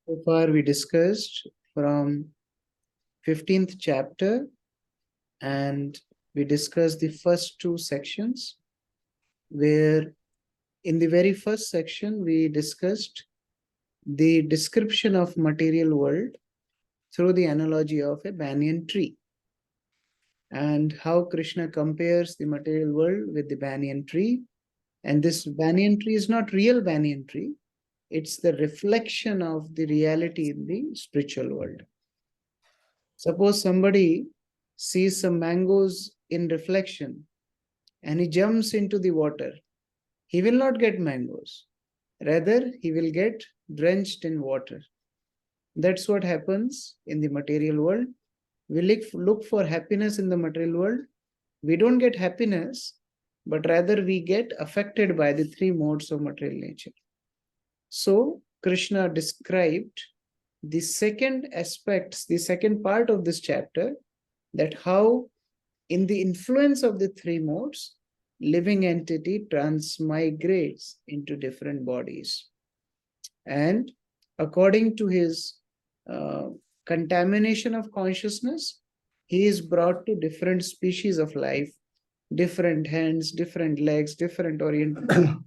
So far we discussed from 15th chapter, and we discussed the first two sections, where in the very first section we discussed the description of material world through the analogy of a banyan tree, and how Krishna compares the material world with the banyan tree. And this banyan tree is not real banyan tree, it's the reflection of the reality in the spiritual world. Suppose somebody sees some mangoes in reflection and he jumps into the water. He will not get mangoes. Rather, he will get drenched in water. That's what happens in the material world. We look for happiness in the material world. We don't get happiness, but rather we get affected by the three modes of material nature. So, Krishna described the second aspects, the second part of this chapter, that how in the influence of the three modes, living entity transmigrates into different bodies. And according to his contamination of consciousness, he is brought to different species of life, different hands, different legs, different orientation.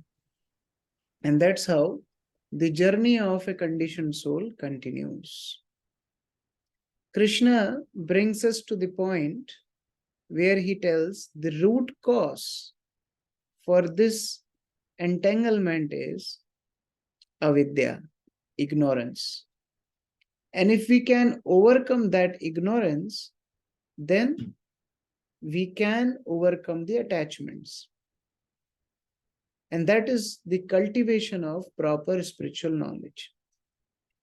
And that's how the journey of a conditioned soul continues. Krishna brings us to the point where he tells the root cause for this entanglement is avidya, ignorance. And if we can overcome that ignorance, then we can overcome the attachments. And that is the cultivation of proper spiritual knowledge.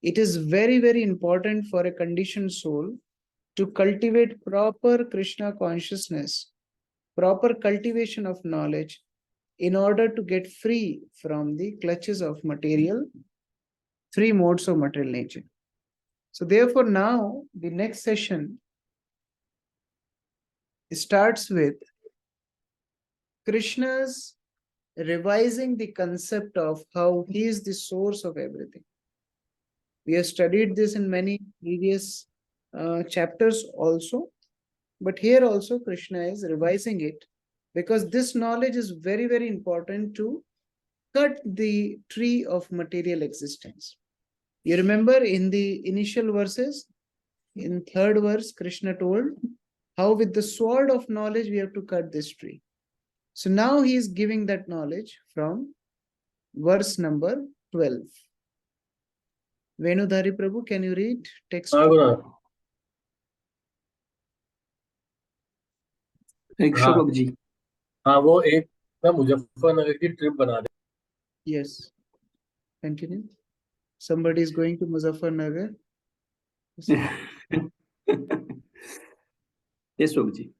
It is very, very important for a conditioned soul to cultivate proper Krishna consciousness, proper cultivation of knowledge, in order to get free from the clutches of material, three modes of material nature. So therefore now the next session starts with Krishna's revising the concept of how he is the source of everything. We have studied this in many previous chapters also, but here also Krishna is revising it, because this knowledge is very, very important to cut the tree of material existence. You remember in the initial verses, in third verse, Krishna told how with the sword of knowledge we have to cut this tree. So now he is giving that knowledge from verse number 12. Venudhari Prabhu, can you read text? जी हाँ वो एक ना मुजफ्फरनगर की trip बना रहे. Yes, continue. Somebody is going to Muzaffarnagar. Yes, Prabhuji.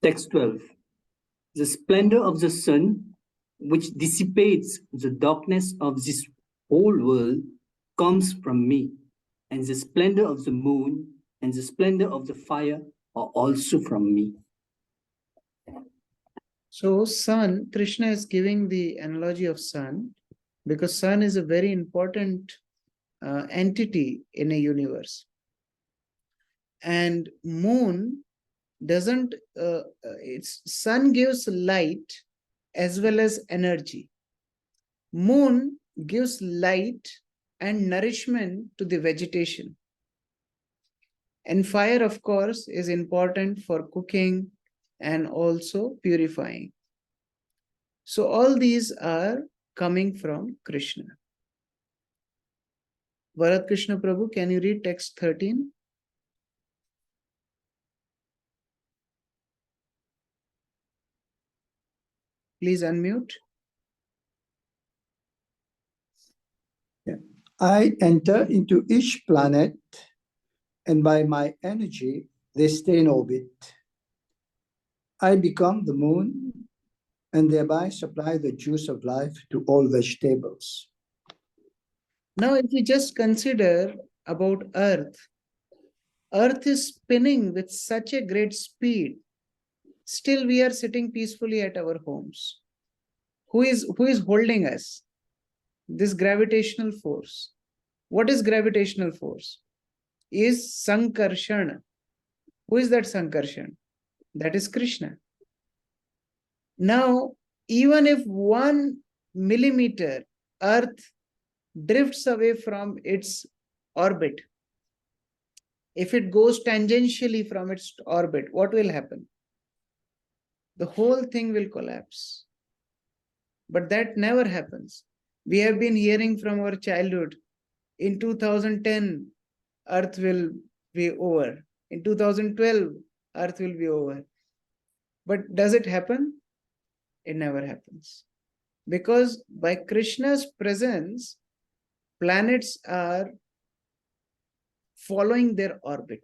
Text 12. The splendor of the sun, which dissipates the darkness of this whole world, comes from me, and the splendor of the moon and the splendor of the fire are also from me. So sun, Krishna is giving the analogy of sun, because sun is a very important entity in a universe. And moon doesn't, its sun gives light as well as energy. Moon gives light and nourishment to the vegetation. And fire, of course, is important for cooking and also purifying. So all these are coming from Krishna. Bharat Krishna Prabhu, can you read text 13? Please unmute. Yeah. I enter into each planet, and by my energy, they stay in orbit. I become the moon, and thereby supply the juice of life to all vegetables. Now, if we just consider about Earth, Earth is spinning with such a great speed. Still, we are sitting peacefully at our homes. Who is holding us? This gravitational force. What is gravitational force? Is Sankarshan. Who is that Sankarshan? That is Krishna. Now, even if 1 millimeter Earth drifts away from its orbit, if it goes tangentially from its orbit, what will happen? The whole thing will collapse. But that never happens. We have been hearing from our childhood, in 2010, Earth will be over. In 2012, Earth will be over. But does it happen? It never happens. Because by Krishna's presence, planets are following their orbit.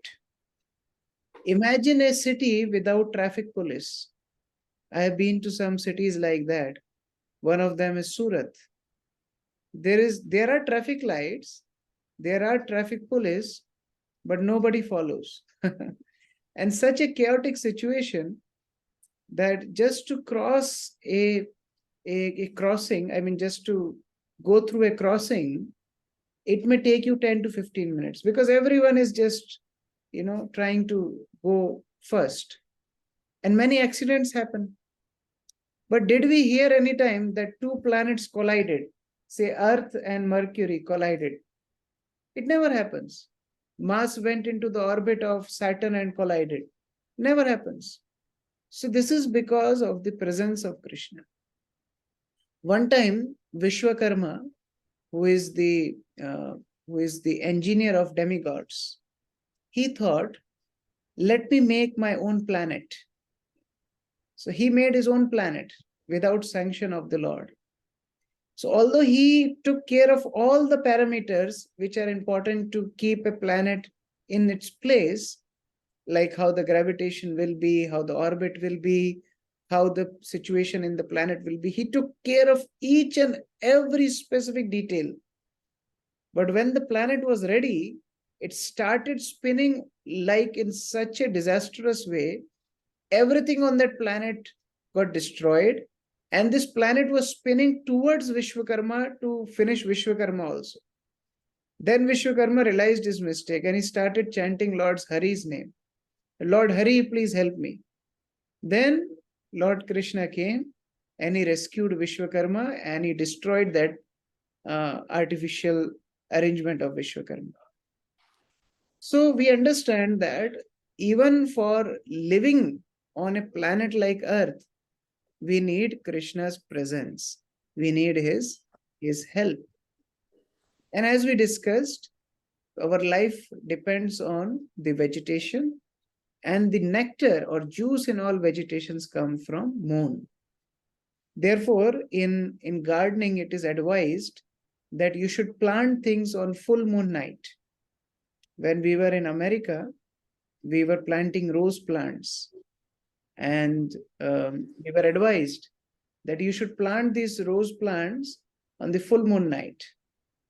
Imagine a city without traffic police. I have been to some cities like that. One of them is Surat. There are traffic lights, there are traffic police, but nobody follows. And such a chaotic situation that just to cross a crossing, I mean, just to go through a crossing, it may take you 10 to 15 minutes because everyone is just, trying to go first. And many accidents happen. But did we hear any time that two planets collided, say Earth and Mercury collided? It never happens. Mars went into the orbit of Saturn and collided. Never happens. So this is because of the presence of Krishna. One time, Vishwakarma, who is the engineer of demigods, he thought, let me make my own planet. So he made his own planet without sanction of the Lord. So although he took care of all the parameters which are important to keep a planet in its place, like how the gravitation will be, how the orbit will be, how the situation in the planet will be, he took care of each and every specific detail. But when the planet was ready, it started spinning like in such a disastrous way. Everything on that planet got destroyed, and this planet was spinning towards Vishwakarma to finish Vishwakarma also. Then Vishwakarma realized his mistake and he started chanting Lord Hari's name. Lord Hari, please help me. Then Lord Krishna came and he rescued Vishwakarma and he destroyed that artificial arrangement of Vishwakarma. So we understand that even for living on a planet like Earth, we need Krishna's presence. We need his help. And as we discussed, our life depends on the vegetation, and the nectar or juice in all vegetations come from moon. Therefore, in gardening, it is advised that you should plant things on full moon night. When we were in America, we were planting rose plants, and we were advised that you should plant these rose plants on the full moon night.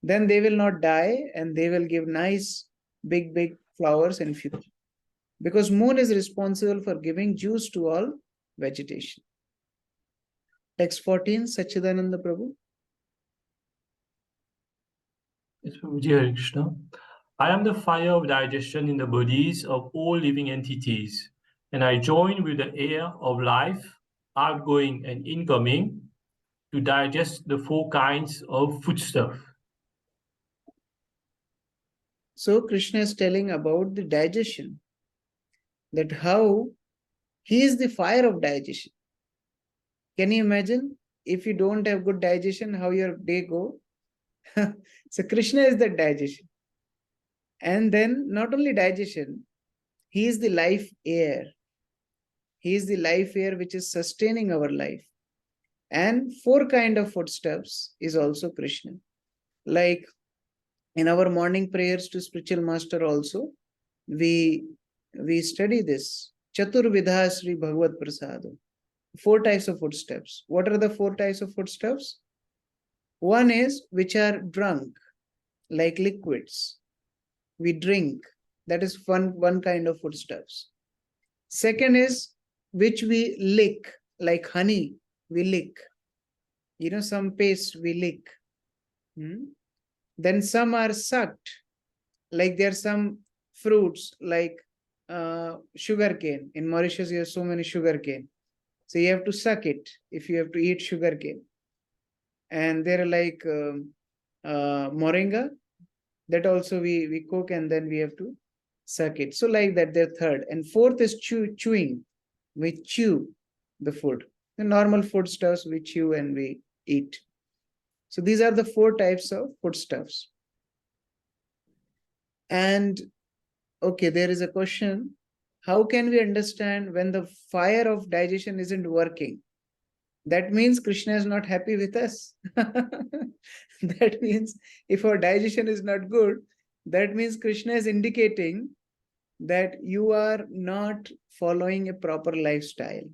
Then they will not die and they will give nice big flowers in future. Because moon is responsible for giving juice to all vegetation. Text 14, Sachidananda Prabhu. Yes, Prabhuji, Hare Krishna. I am the fire of digestion in the bodies of all living entities, and I join with the air of life, outgoing and incoming, to digest the 4 kinds of foodstuff. So Krishna is telling about the digestion, that how he is the fire of digestion. Can you imagine if you don't have good digestion, how your day go? So Krishna is the digestion. And then not only digestion, he is the life air. He is the life air which is sustaining our life. And 4 kinds of foodstuffs is also Krishna. Like in our morning prayers to spiritual master also, we study this. Chaturvidha Sri Bhagavad Prasada. 4 types of foodstuffs. What are the 4 types of foodstuffs? One is which are drunk, like liquids. We drink. That is one kind of foodstuffs. Second is which we lick, like honey, we lick. Some paste we lick. Then some are sucked, like there are some fruits like sugar cane. In Mauritius, you have so many sugar cane. So you have to suck it if you have to eat sugar cane. And they're like moringa, that also we cook and then we have to suck it. So like that, they're third. And fourth is chewing. We chew the food. The normal foodstuffs we chew and we eat. So these are the 4 types of foodstuffs. And okay, there is a question. How can we understand when the fire of digestion isn't working? That means Krishna is not happy with us. That means if our digestion is not good, that means Krishna is indicating that you are not following a proper lifestyle.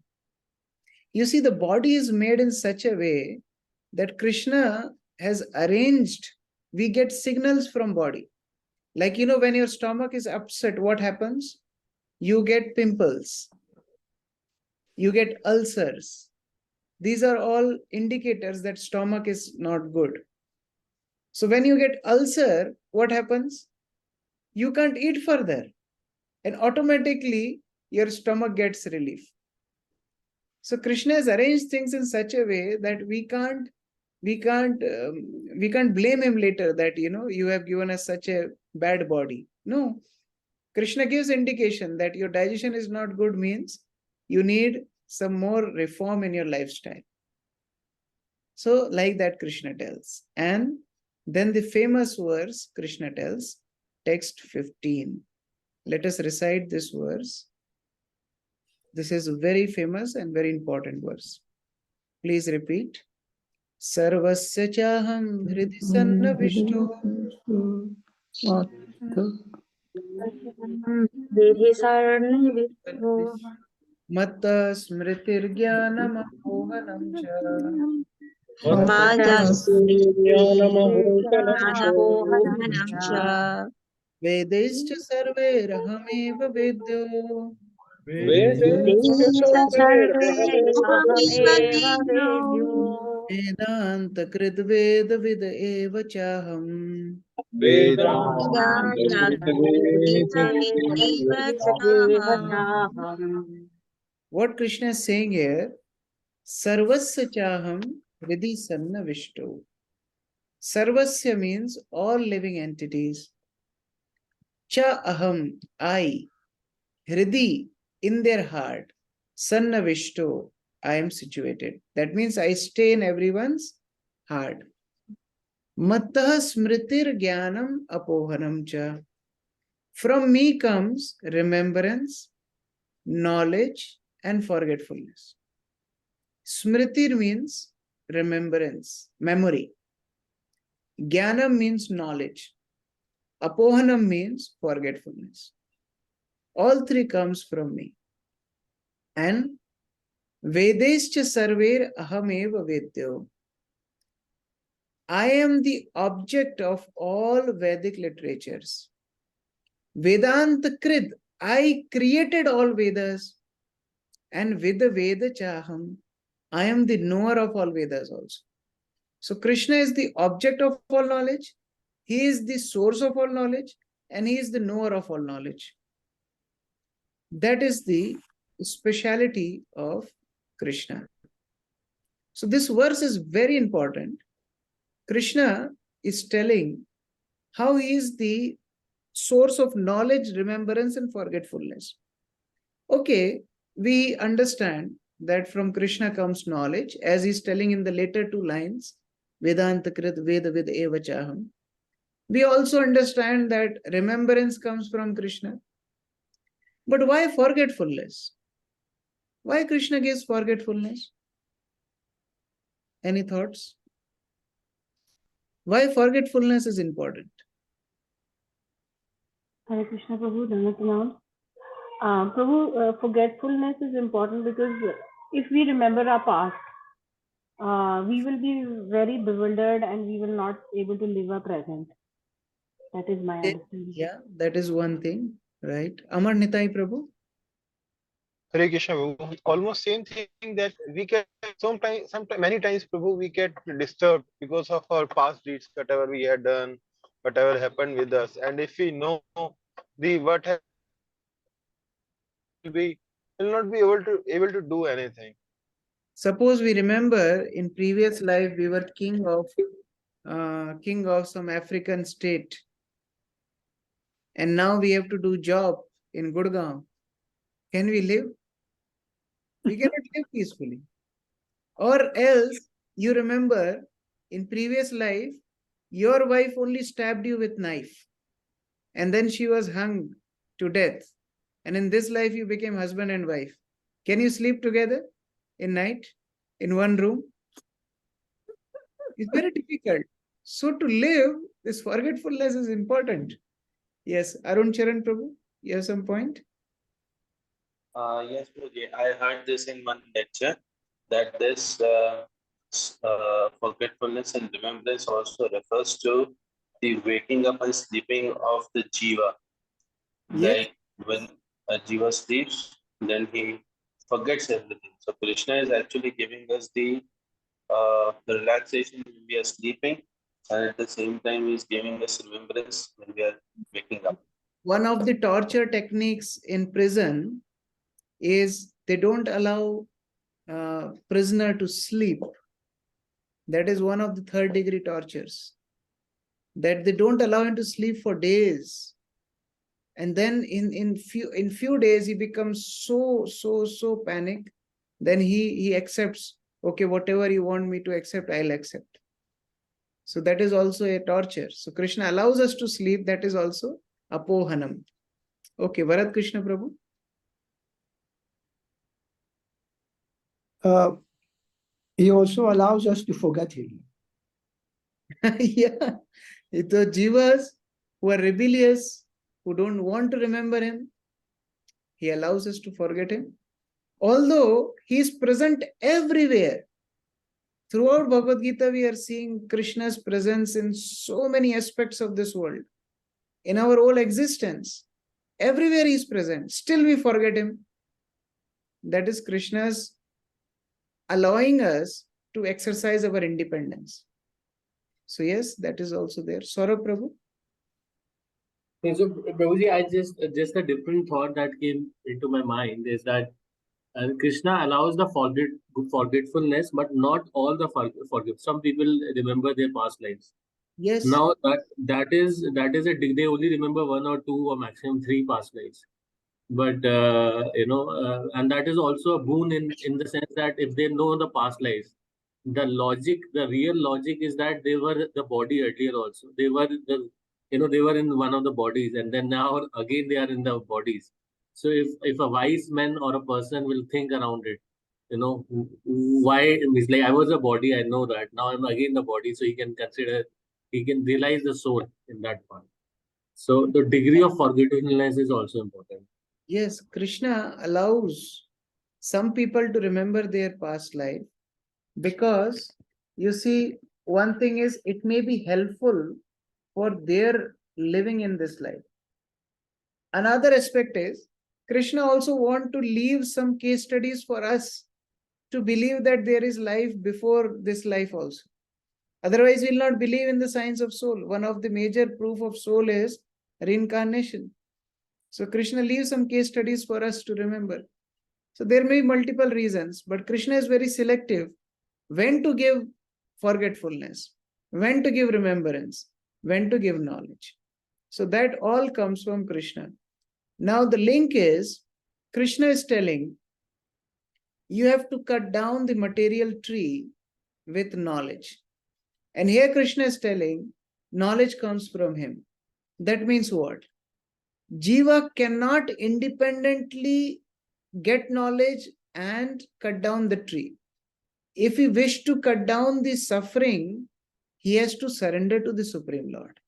You see, the body is made in such a way that Krishna has arranged, we get signals from body. Like, you know, when your stomach is upset, what happens? You get pimples, you get ulcers. These are all indicators that stomach is not good. So when you get ulcer, what happens? You can't eat further. And automatically your stomach gets relief. So Krishna has arranged things in such a way that we can't blame him later that, you know, you have given us such a bad body. No. Krishna gives indication that your digestion is not good means you need some more reform in your lifestyle. So like that Krishna tells. And then the famous verse Krishna tells, text 15. Let us recite this verse. This is a very famous and very important verse. Please repeat. Sarvasya chaham hridi sannavishto matta smritirjnanam apohanam cha Vedaischa sarvairahameva vedyo Vedanta krit veda vid eva chaham. What Krishna is saying here, Sarvasya chaham hridi sannavishto. Sarvasya means all living entities. Cha aham, I. Hridi, in their heart. Sannavishto, I am situated. That means I stay in everyone's heart. Mattah smritir jnanam apohanam cha. From me comes remembrance, knowledge, and forgetfulness. Smritir means remembrance, memory. Jnanam means knowledge. Apohanam means forgetfulness. All 3 comes from me. And Vedescha sarver ahameva vedyo. I am the object of all Vedic literatures. Vedanta krid, I created all Vedas. And Veda Veda chaham, I am the knower of all Vedas also. So Krishna is the object of all knowledge. He is the source of all knowledge. And he is the knower of all knowledge. That is the speciality of Krishna. So this verse is very important. Krishna is telling how he is the source of knowledge, remembrance, and forgetfulness. Okay, we understand that from Krishna comes knowledge, as he's telling in the later 2 lines, Vedanta krit veda vid eva chaham. We also understand that remembrance comes from Krishna. But why forgetfulness? Why Krishna gives forgetfulness? Any thoughts? Why forgetfulness is important? Hare Krishna Prabhu, Dhanat Prabhu, forgetfulness is important because if we remember our past, we will be very bewildered and we will not able to live our present. That is my understanding. Yeah, that is one thing, right? Amar Nitai Prabhu? Hare Krishna, Prabhu. Almost same thing that we get sometimes, many times, Prabhu, we get disturbed because of our past deeds, whatever we had done, whatever happened with us. And if we know the what we will not be able to do anything. Suppose we remember in previous life we were king of some African state, and now we have to do job in Gurgaon. Can we live? We cannot live peacefully. Or else you remember in previous life your wife only stabbed you with knife, and then she was hung to death, and in this life you became husband and wife. Can you sleep together in night in one room? It's very difficult. So to live, this forgetfulness is important. Yes, Arun Charan Prabhu, you have some point? Yes, Guruji, I heard this in one lecture that this forgetfulness and remembrance also refers to the waking up and sleeping of the jiva. Yes. Like when a jiva sleeps, then he forgets everything. So Krishna is actually giving us the relaxation when we are sleeping, and at the same time he's giving us remembrance when we are waking up. One of the torture techniques in prison is they don't allow prisoner to sleep. That is one of the third degree tortures, that they don't allow him to sleep for days. And then in few days he becomes so panic. Then he accepts, okay, whatever you want me to accept, I'll accept. So that is also a torture. So Krishna allows us to sleep. That is also apohanam. Okay, Bharat Krishna Prabhu. He also allows us to forget him. Yeah, the jivas who are rebellious, who don't want to remember him, he allows us to forget him. Although he is present everywhere. Throughout Bhagavad Gita, we are seeing Krishna's presence in so many aspects of this world. In our whole existence, everywhere he is present. Still we forget him. That is Krishna's allowing us to exercise our independence. So yes, that is also there. Saurabh Prabhu. So, Prabhuji, I just a different thought that came into my mind is that Krishna allows the forgetfulness, but not all the forget. Some people remember their past lives. Yes. Now that is a they only remember one or two or maximum three past lives. But and that is also a boon in the sense that if they know the past lives, the real logic is that they were the body earlier also. They were they were in one of the bodies, and then now again they are in the bodies. So if a wise man or a person will think around it, why it's like I was a body, I know that now I'm again the body, so he can realize the soul in that part. So the degree of forgetfulness is also important. Yes, Krishna allows some people to remember their past life because you see, one thing is it may be helpful for their living in this life. Another aspect is Krishna also want to leave some case studies for us to believe that there is life before this life also. Otherwise, we'll not believe in the science of soul. One of the major proof of soul is reincarnation. So Krishna leaves some case studies for us to remember. So there may be multiple reasons, but Krishna is very selective when to give forgetfulness, when to give remembrance, when to give knowledge. So that all comes from Krishna. Now the link is, Krishna is telling, you have to cut down the material tree with knowledge. And here Krishna is telling, knowledge comes from him. That means what? Jiva cannot independently get knowledge and cut down the tree. If he wish to cut down the suffering, he has to surrender to the Supreme Lord.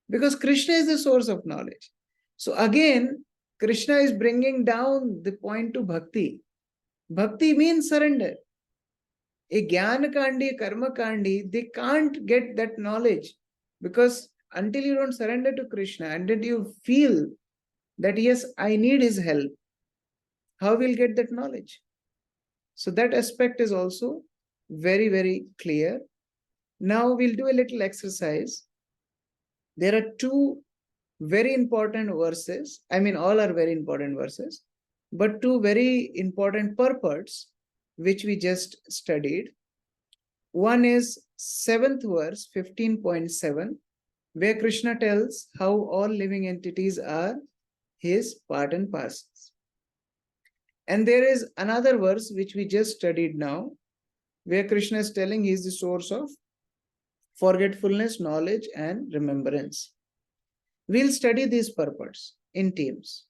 Because Krishna is the source of knowledge. So again, Krishna is bringing down the point to bhakti. Bhakti means surrender. A Jnana Kandi, Karma Kandi, they can't get that knowledge because until you don't surrender to Krishna, until you feel that yes, I need his help, how will get that knowledge? So that aspect is also very, very clear. Now we'll do a little exercise. there are two very important verses. I mean, all are very important verses, but two very important purports which we just studied. One is 7th verse, 15.7, where Krishna tells how all living entities are his part and parcels. And there is another verse which we just studied now, where Krishna is telling he is the source of forgetfulness, knowledge, and remembrance. We'll study these purports in teams.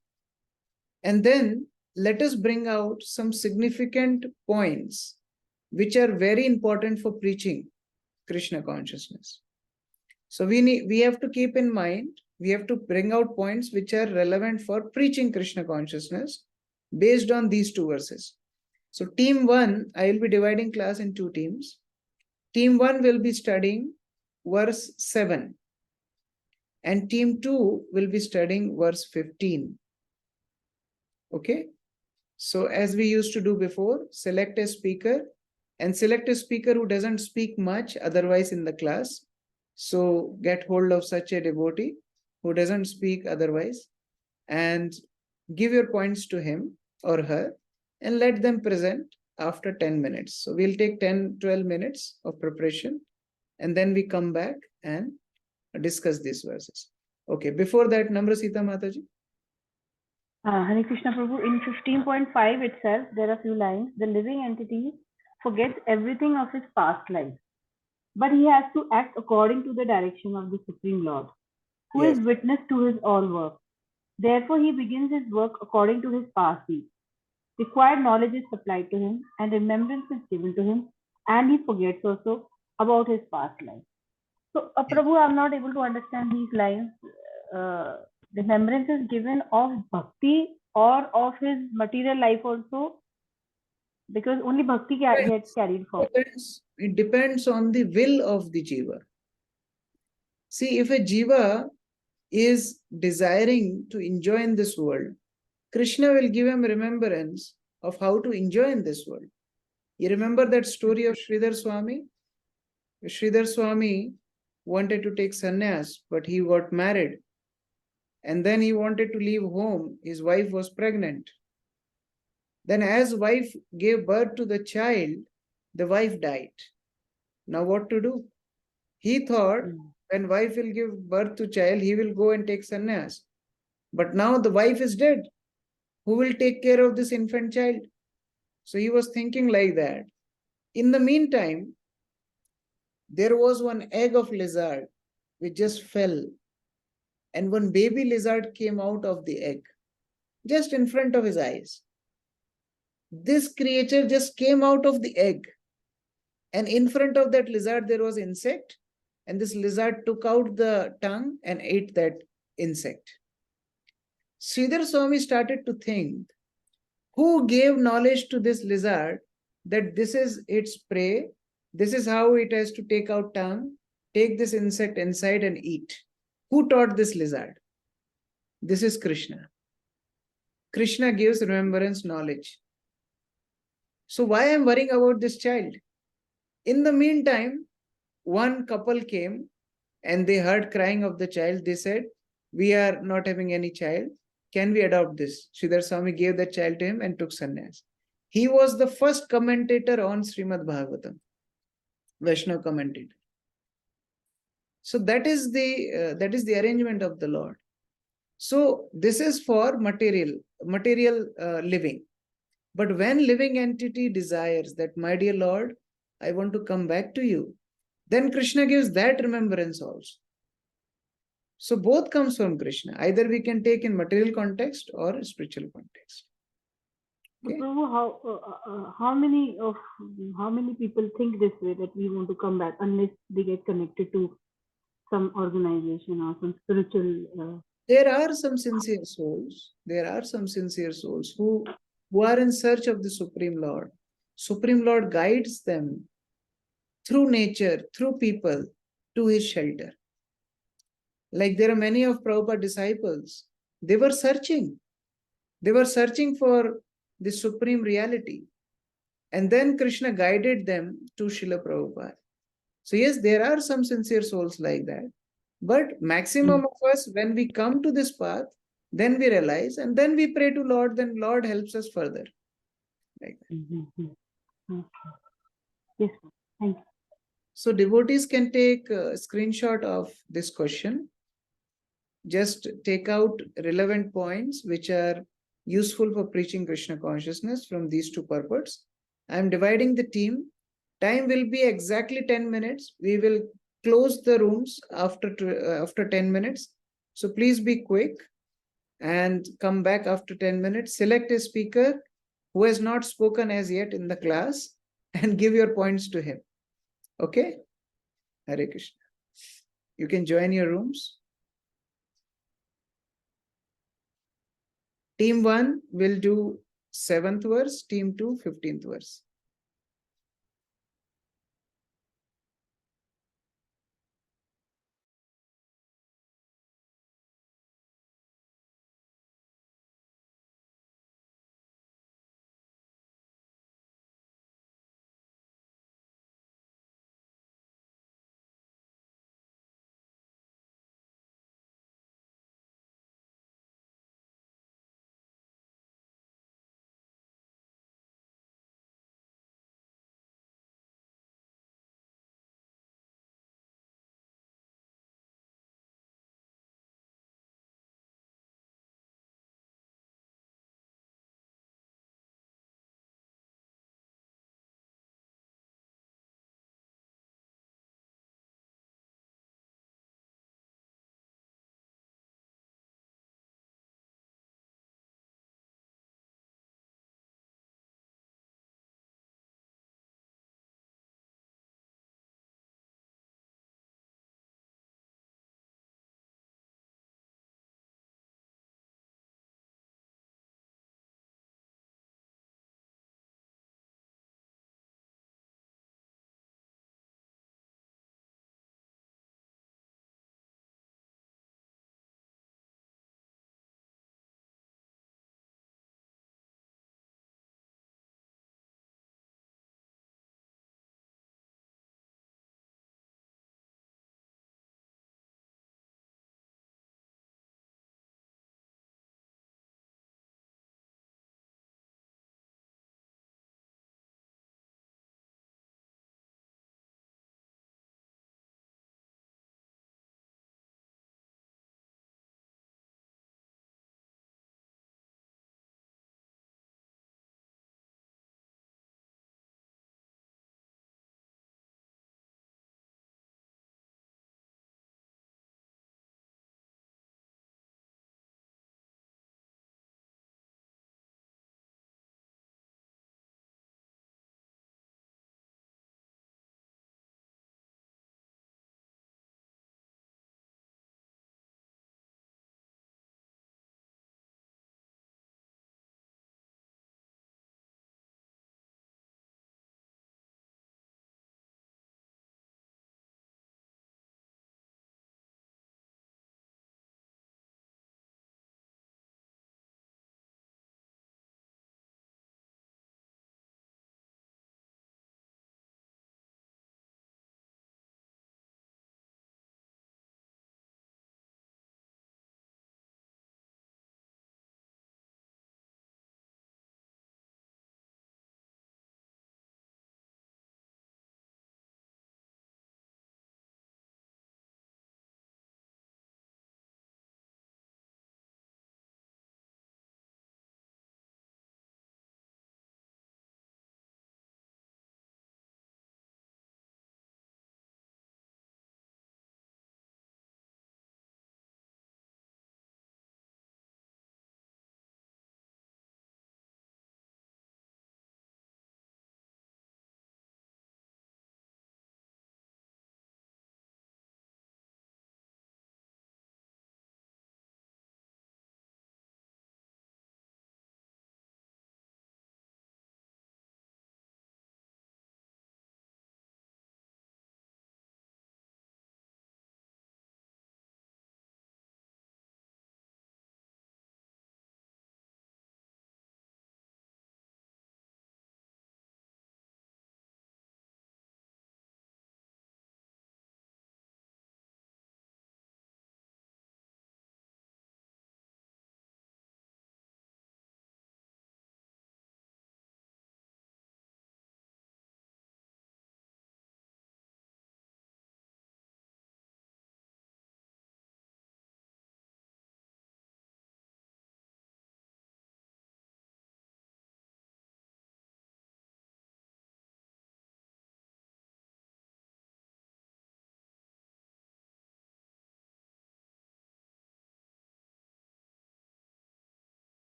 And then let us bring out some significant points which are very important for preaching Krishna consciousness. So we have to keep in mind, we have to bring out points which are relevant for preaching Krishna consciousness based on these two verses. So team 1, I will be dividing class in two teams. Team 1 will be studying verse 7. And team 2 will be studying verse 15. Okay. So as we used to do before, select a speaker and select a speaker who doesn't speak much otherwise in the class. So get hold of such a devotee who doesn't speak otherwise and give your points to him or her and let them present after 10 minutes. So we'll take 10-12 minutes of preparation and then we come back and discuss these verses. Okay, before that, Namrasita Mataji. Hare Krishna Prabhu, in 15.5 itself, there are a few lines. The living entity forgets everything of his past life, but he has to act according to the direction of the Supreme Lord, who Yes. is witness to his all work. Therefore, he begins his work according to his past deeds. Required knowledge is supplied to him, and remembrance is given to him, and he forgets also about his past life. So, Prabhu, I'm not able to understand these lines. Remembrance is given of bhakti or of his material life also, because only bhakti gets carried forward. It depends on the will of the jiva. See, if a jiva is desiring to enjoy in this world, Krishna will give him remembrance of how to enjoy in this world. You remember that story of Sridhar Swami? Sridhar Swami wanted to take sannyas, but he got married. And then he wanted to leave home. His wife was pregnant. Then as wife gave birth to the child, the wife died. Now what to do? He thought when wife will give birth to child, he will go and take sannyas. But now the wife is dead. Who will take care of this infant child? So he was thinking like that. In the meantime, there was one egg of lizard which just fell. And one baby lizard came out of the egg, just in front of his eyes. This creature just came out of the egg. And in front of that lizard, there was insect. And this lizard took out the tongue and ate that insect. Sridhar Swami started to think, who gave knowledge to this lizard that this is its prey, this is how it has to take out tongue, take this insect inside and eat. Who taught this lizard? This is Krishna. Krishna gives remembrance knowledge. So why am I worrying about this child? In the meantime, one couple came and they heard crying of the child. They said, we are not having any child. Can we adopt this? Sridhar Swami gave that child to him and took sannyas. He was the first commentator on Srimad Bhagavatam, Vaishnava commentator. So that is the arrangement of the Lord. So this is for material living. But when living entity desires that, my dear Lord, I want to come back to you, then Krishna gives that remembrance also. So both comes from Krishna. Either we can take in material context or spiritual context. Okay. Prabhu, how many people think this way, that we want to come back unless they get connected to some organization or some spiritual? There are some sincere souls. There are some sincere souls who are in search of the Supreme Lord. Supreme Lord guides them through nature, through people, to his shelter. Like there are many of Prabhupada disciples. They were searching. They were searching for the supreme reality. And then Krishna guided them to Srila Prabhupada. So yes, there are some sincere souls like that. But maximum of us, when we come to this path, then we realize, and then we pray to Lord, then Lord helps us further. Like that. Okay. Yes, sir. Thank you. So devotees can take a screenshot of this question. Just take out relevant points which are useful for preaching Krishna consciousness from these two purports. I am dividing the team. Time will be exactly 10 minutes. We will close the rooms after 10 minutes. So please be quick and come back after 10 minutes. Select a speaker who has not spoken as yet in the class and give your points to him. Okay? Hare Krishna. You can join your rooms. Team 1 will do 7th verse, team 2, 15th verse.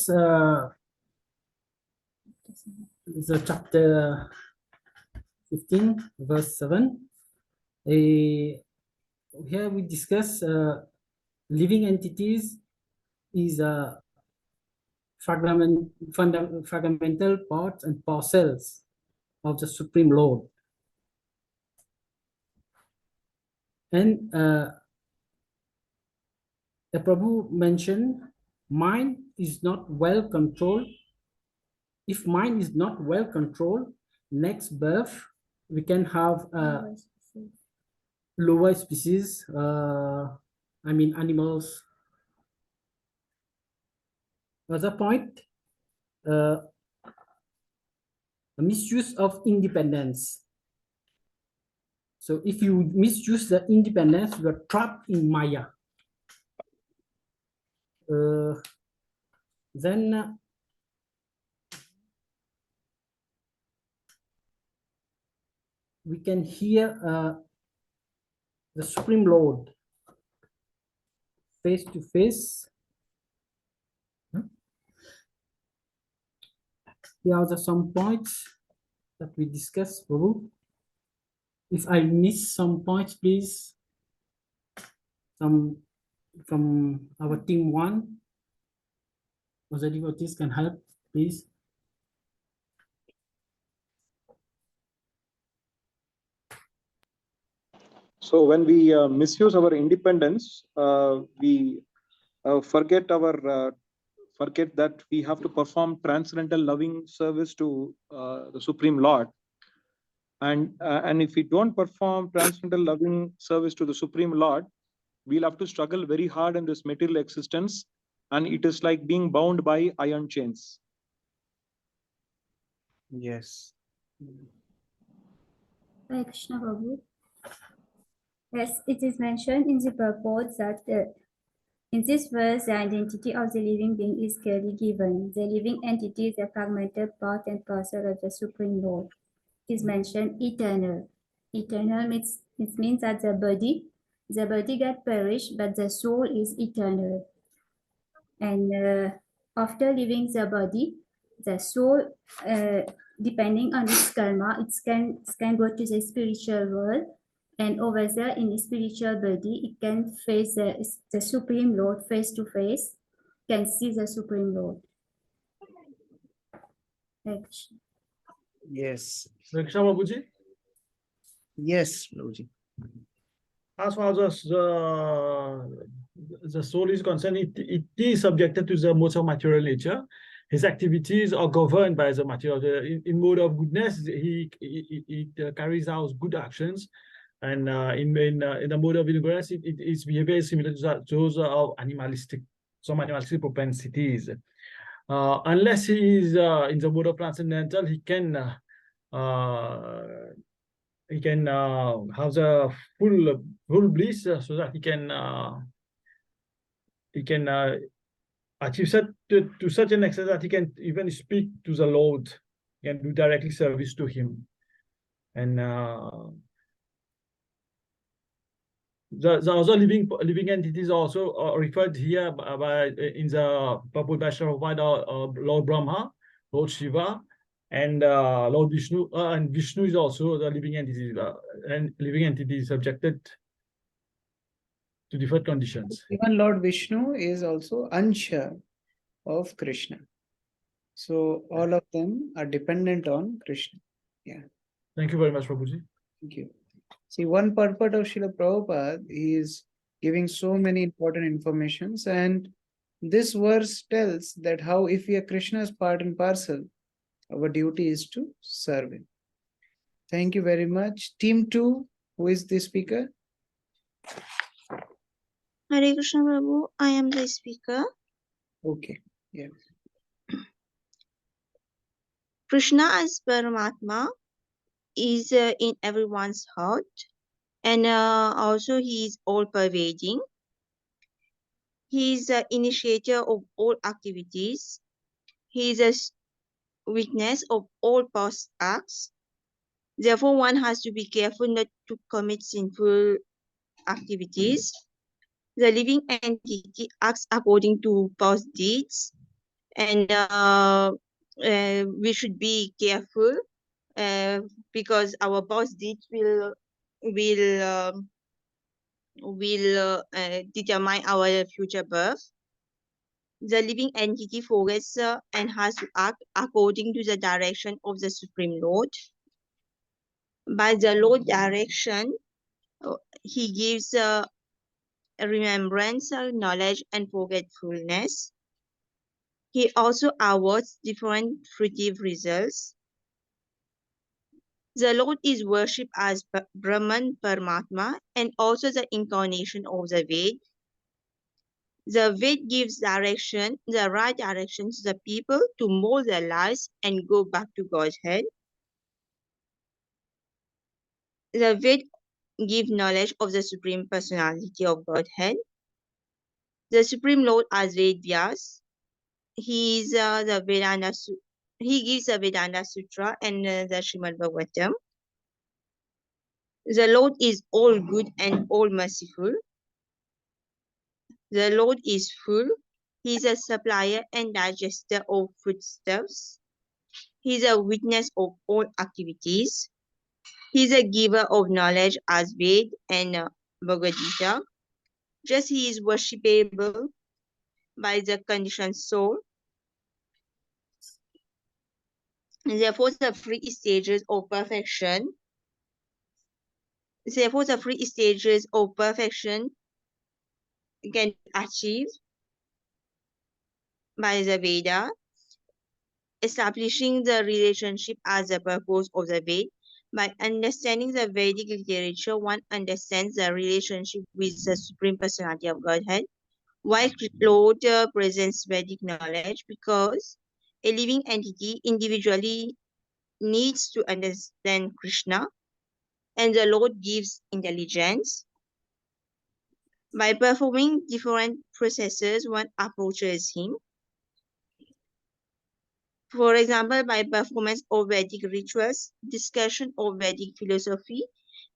the chapter 15, verse 7. Here we discuss living entities is a fragmental parts and parcels of the Supreme Lord. And the Prabhu mentioned mind is not well controlled. If mind is not well controlled, next birth we can have lower species, I mean animals. Other point, a misuse of independence. So if you misuse the independence, you are trapped in Maya. Then we can hear the Supreme Lord face to face. Here are some points that we discussed, Prabhu. If I miss some points, please, some from our team one, or the devotees can help, please. So when we misuse our independence, we forget that we have to perform transcendental loving service to the Supreme Lord. And if we don't perform transcendental loving service to the Supreme Lord, we'll have to struggle very hard in this material existence, and it is like being bound by iron chains. Yes. Hare Krishna Prabhu. Yes, it is mentioned in the purport that in this verse, the identity of the living being is clearly given. The living entity is a fragmented part and parcel of the Supreme Lord. It is mentioned eternal. Eternal means that the body get perished, but the soul is eternal. And after leaving the body, the soul, depending on its karma, it can go to the spiritual world. And over there in the spiritual body, it can face the Supreme Lord face to face, can see the Supreme Lord. Yes. Krishna Prabhuji? Yes, Prabhuji. As far as the soul is concerned, it is subjected to the modes of material nature. His activities are governed by the material. In mode of goodness, he carries out good actions. And in the mode of ignorance, its behavior is similar to those of some animalistic propensities. Unless he is in the mode of transcendental, he can have the full bliss, so that he can achieve to such an extent that he can even speak to the Lord, can do directly service to him. And the other living entities also are referred here in the purport by Prabhupada, Lord Brahma, Lord Shiva, and Lord Vishnu. And Vishnu is also the living entity, and living entity is subjected to different conditions. Even Lord Vishnu is also Ansha of Krishna. So all of them are dependent on Krishna. Yeah. Thank you very much, Prabhuji. Thank you. See, one purport of Srila Prabhupada is giving so many important informations, and this verse tells that how if we are Krishna's part and parcel, our duty is to serve him. Thank you very much. Team 2, who is the speaker? Hare Krishna Prabhu, I am the speaker. Okay, yeah. Krishna as Paramatma is in everyone's heart, and also he is all-pervading. He is the initiator of all activities. He is a witness of all past acts. Therefore, one has to be careful not to commit sinful activities. The living entity acts according to past deeds, And we should be careful because our past deeds will determine our future birth. The living entity forgets and has to act according to the direction of the Supreme Lord. By the Lord's direction, he gives remembrance, knowledge, and forgetfulness. He also awards different fruitive results. The Lord is worshipped as Brahman Paramatma and also the incarnation of the Ved. The Ved gives direction, the right direction to the people to mold their lives and go back to Godhead. The Ved give knowledge of the Supreme Personality of Godhead. The Supreme Lord as Ved Vyas. He is the Vedanta. He gives the Vedanta Sutra and the Srimad Bhagavatam. The Lord is all good and all merciful. The Lord is full. He is a supplier and digester of foodstuffs. He is a witness of all activities. He is a giver of knowledge as Ved and Bhagavad Gita. Just he is worshipable by the conditioned soul. And therefore, the three stages of perfection. Therefore, the three stages of perfection can be achieved by the Veda, establishing the relationship as the purpose of the Veda. By understanding the Vedic literature, one understands the relationship with the Supreme Personality of Godhead. Why Lord presents Vedic knowledge? Because a living entity individually needs to understand Krishna, and the Lord gives intelligence. By performing different processes, one approaches him. For example, by performance of Vedic rituals, discussion of Vedic philosophy,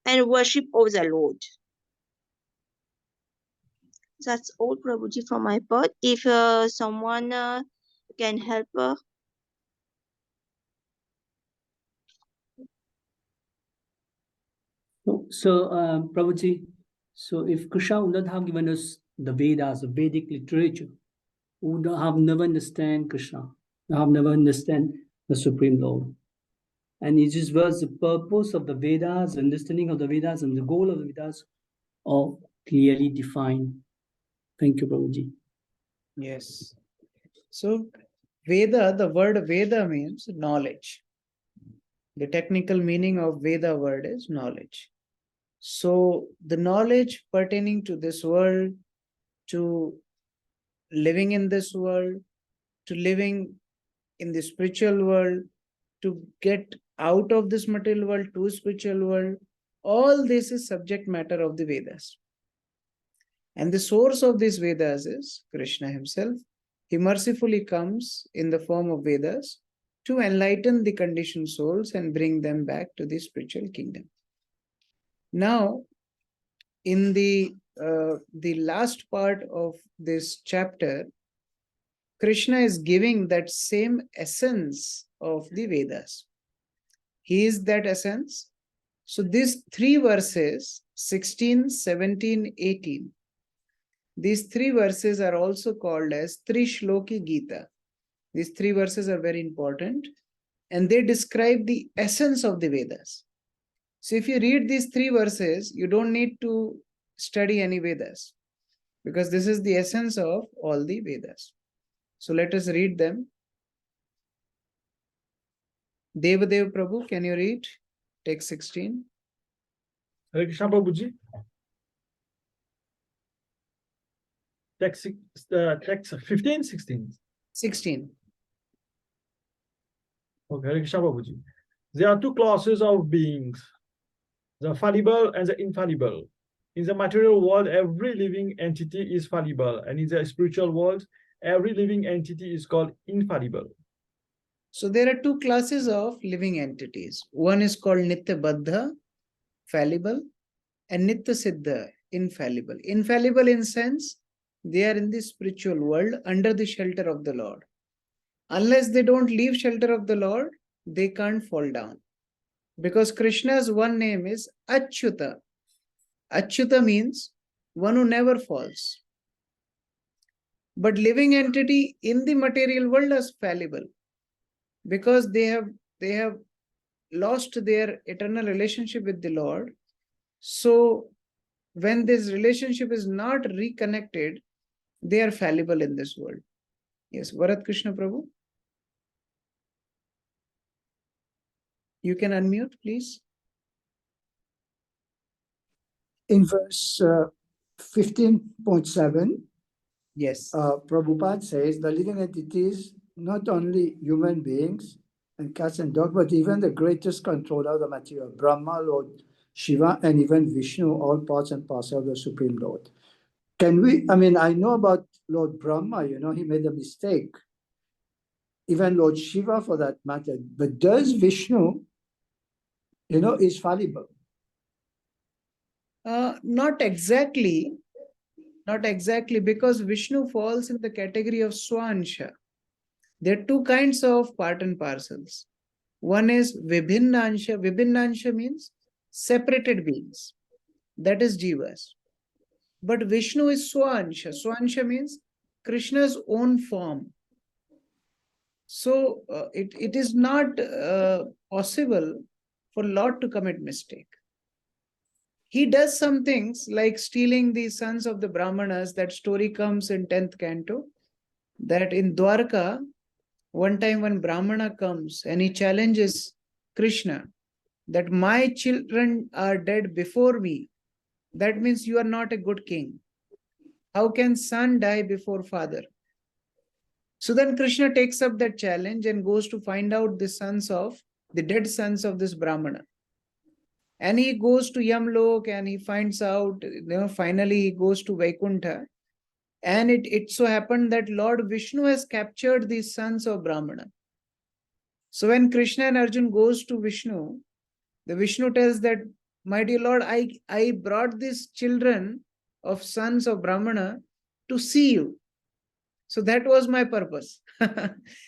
and worship of the Lord. That's all, Prabhuji, from my part. If someone can help. Prabhuji, so if Krishna would not have given us the Vedas, the Vedic literature, we would have never understand Krishna, have never understand the Supreme Lord. And it just was the purpose of the Vedas, understanding of the Vedas, and the goal of the Vedas are clearly defined. Thank you, Prabhuji. Yes. So Veda, the word Veda means knowledge. The technical meaning of Veda word is knowledge. So the knowledge pertaining to this world, to living in this world, to living in the spiritual world, to get out of this material world to spiritual world, all this is subject matter of the Vedas. And the source of these Vedas is Krishna himself. He mercifully comes in the form of Vedas to enlighten the conditioned souls and bring them back to the spiritual kingdom. Now, in the last part of this chapter, Krishna is giving that same essence of the Vedas. He is that essence. So these three verses, 16, 17, 18, these three verses are also called as Trishloki Gita. These three verses are very important and they describe the essence of the Vedas. So if you read these three verses, you don't need to study any Vedas because this is the essence of all the Vedas. So let us read them. Devadev Prabhu, can you read? Text 16. Hare Krishna Prabhuji. Text 15, 16? 16. Okay, Hare Krishna Prabhuji. There are two classes of beings, the fallible and the infallible. In the material world, every living entity is fallible, and in the spiritual world, every living entity is called infallible. So there are two classes of living entities. One is called Nitya Baddha, fallible, and Nitya Siddha, infallible. Infallible in sense, they are in the spiritual world under the shelter of the Lord. unless they don't leave shelter of the Lord, they can't fall down. Because Krishna's one name is Achyuta. Achyuta means one who never falls. But living entity in the material world is fallible because they have lost their eternal relationship with the Lord. So when this relationship is not reconnected, they are fallible in this world. Yes, Varat Krishna Prabhu. You can unmute, please. In verse 15.7, yes, Prabhupada says the living entities, not only human beings and cats and dogs, but even the greatest controller of the material, Brahma, Lord Shiva, and even Vishnu, all parts and parcel of the Supreme Lord. Can we, I mean, I know about Lord Brahma, you know, he made a mistake. Even Lord Shiva for that matter. But does Vishnu, you know, is fallible? Not exactly. Not exactly, because Vishnu falls in the category of Swansha. There are two kinds of part and parcels. One is Vibhinnansha. Vibhinnansha means separated beings. That is Jivas. But Vishnu is Swansha. Swansha means Krishna's own form. So it is not possible for Lord to commit mistake. He does some things like stealing the sons of the Brahmanas. That story comes in 10th canto. That in Dwarka, one time when Brahmana comes and he challenges Krishna that my children are dead before me. That means you are not a good king. How can son die before father? So then Krishna takes up that challenge and goes to find out the dead sons of this Brahmana. And he goes to Yamlok and he finds out, finally he goes to Vaikuntha. And it so happened that Lord Vishnu has captured these sons of Brahmana. So when Krishna and Arjun goes to Vishnu, the Vishnu tells that, my dear Lord, I brought these children of sons of Brahmana to see you. So that was my purpose.